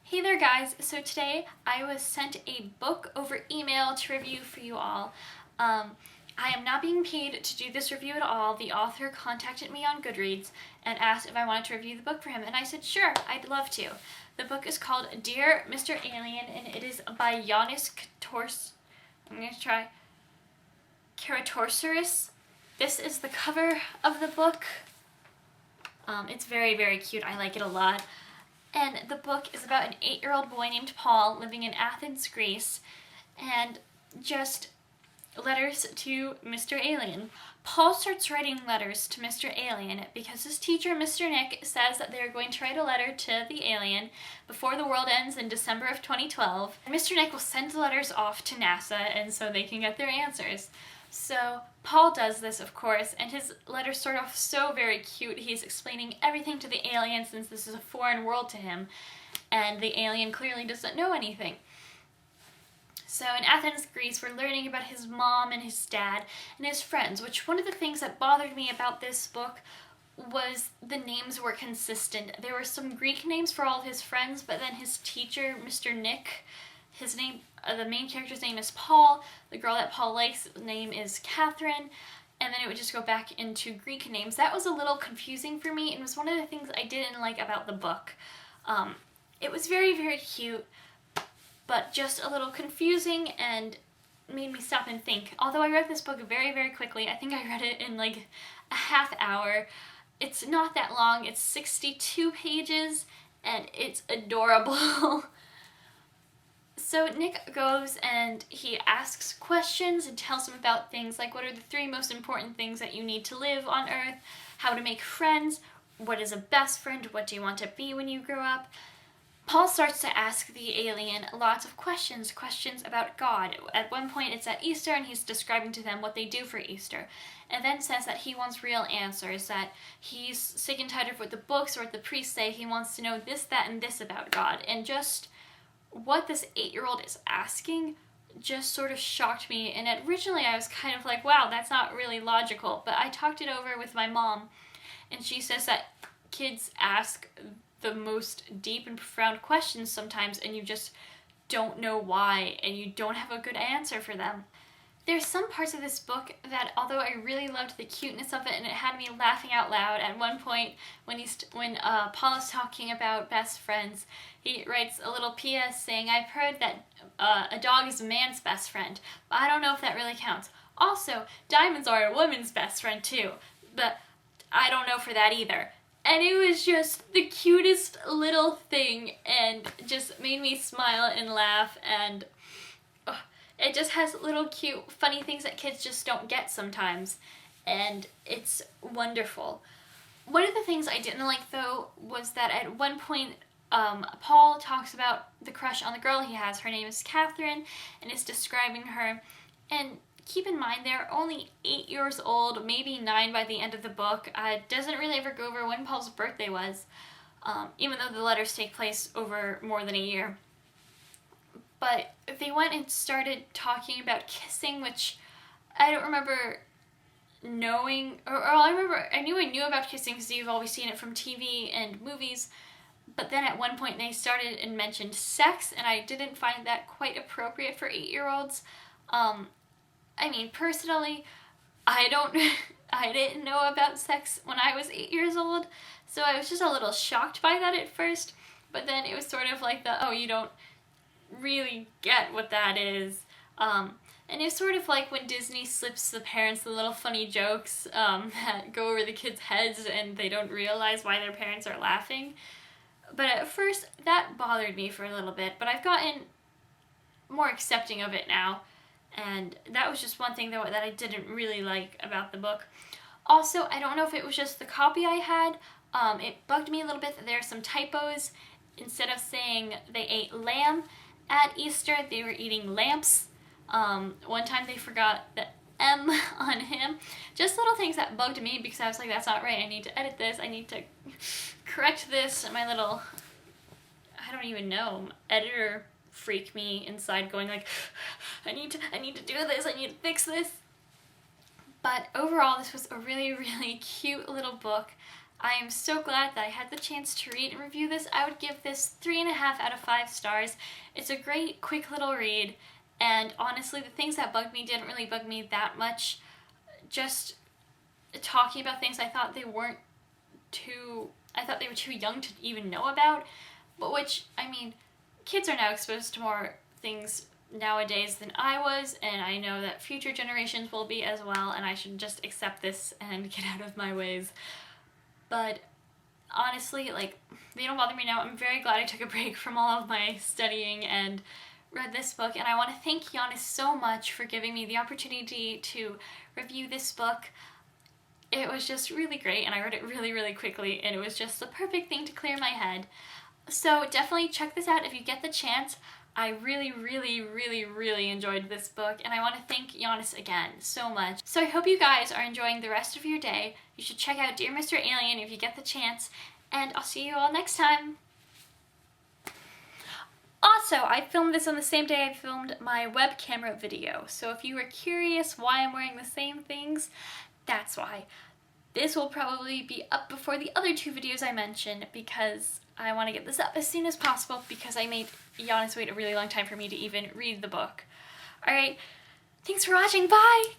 Hey there guys, so today I was sent a book over email to review for you all. I am not being paid to do this review at all. The author contacted me on Goodreads and asked if I wanted to review the book for him, and I said sure, I'd love to. The book is called Dear Mr. Alien, and it is by Yannis Karatorsaris. This is the cover of the book. It's very, very cute. I like it a lot. And the book is about an 8-year-old boy named Paul living in Athens, Greece, and just letters to Mr. Alien. Paul starts writing letters to Mr. Alien because his teacher, Mr. Nick, says that they're going to write a letter to the alien before the world ends in December of 2012. And Mr. Nick will send the letters off to NASA and so they can get their answers. So Paul does this, of course, and his letters start off so very cute. He's explaining everything to the alien since this is a foreign world to him, and the alien clearly doesn't know anything. So in Athens, Greece, we're learning about his mom and his dad and his friends, which one of the things that bothered me about this book was the names were consistent. There were some Greek names for all of his friends, but then his teacher, Mr. Nick, his name, the main character's name is Paul, the girl that Paul likes' name is Catherine, and then it would just go back into Greek names. That was a little confusing for me, and was one of the things I didn't like about the book. It was very, very cute, but just a little confusing and made me stop and think. Although I read this book very, very quickly, I think I read it in like a half hour. It's not that long, it's 62 pages, and it's adorable. So Nick goes and he asks questions and tells him about things like what are the 3 most important things that you need to live on Earth, how to make friends, what is a best friend, what do you want to be when you grow up. Paul starts to ask the alien lots of questions about God. At one point it's at Easter and he's describing to them what they do for Easter, and then says that he wants real answers, that he's sick and tired of what the books or what the priests say. He wants to know this, that, and this about God, and just what this 8-year-old is asking just sort of shocked me. And originally I was kind of like, wow, that's not really logical, but I talked it over with my mom, and she says that kids ask the most deep and profound questions sometimes, and you just don't know why, and you don't have a good answer for them. There's some parts of this book that, although I really loved the cuteness of it and it had me laughing out loud, at one point when Paul is talking about best friends, he writes a little PS saying, I've heard that a dog is a man's best friend, but I don't know if that really counts. Also, diamonds are a woman's best friend too, but I don't know for that either. And it was just the cutest little thing and just made me smile and laugh, and it just has little cute funny things that kids just don't get sometimes, and it's wonderful. One of the things I didn't like though was that at one point Paul talks about the crush on the girl he has. Her name is Catherine, and is describing her, and keep in mind they're only 8 years old, maybe 9 by the end of the book. It doesn't really ever go over when Paul's birthday was, even though the letters take place over more than a year. But they went and started talking about kissing, which I don't remember knowing, or I knew about kissing because you've always seen it from TV and movies, but then at one point they started and mentioned sex, and I didn't find that quite appropriate for 8-year-olds. I mean, personally, I didn't know about sex when I was 8 years old, so I was just a little shocked by that at first, but then it was sort of like oh, you don't really get what that is. And it's sort of like when Disney slips the parents the little funny jokes that go over the kids' heads and they don't realize why their parents are laughing. But at first, that bothered me for a little bit, but I've gotten more accepting of it now. And that was just one thing though that I didn't really like about the book. Also, I don't know if it was just the copy I had, it bugged me a little bit that there are some typos. Instead of saying they ate lamb at Easter, they were eating lamps. One time they forgot the M on him. Just little things that bugged me because I was like, that's not right, I need to edit this, I need to correct this. And my little, I don't even know, editor freak me inside going like, I need to do this, I need to fix this. But overall, this was a really, really cute little book. I am so glad that I had the chance to read and review this. I would give this 3.5 out of 5 stars. It's a great, quick little read, and honestly, the things that bugged me didn't really bug me that much. Just talking about things I thought they were too young to even know about, but which, I mean, kids are now exposed to more things nowadays than I was, and I know that future generations will be as well, and I should just accept this and get out of my ways. But honestly, like, they don't bother me now. I'm very glad I took a break from all of my studying and read this book, and I want to thank Yannis so much for giving me the opportunity to review this book. It was just really great, and I read it really, really quickly, and it was just the perfect thing to clear my head. So definitely check this out if you get the chance. I really, really, really, really enjoyed this book, and I want to thank Yannis again so much. So I hope you guys are enjoying the rest of your day. You should check out Dear Mr. Alien if you get the chance, and I'll see you all next time. Also, I filmed this on the same day I filmed my web camera video, so if you were curious why I'm wearing the same things, that's why. This will probably be up before the other 2 videos I mentioned because I want to get this up as soon as possible because I made Yannis wait a really long time for me to even read the book. Alright, thanks for watching, bye!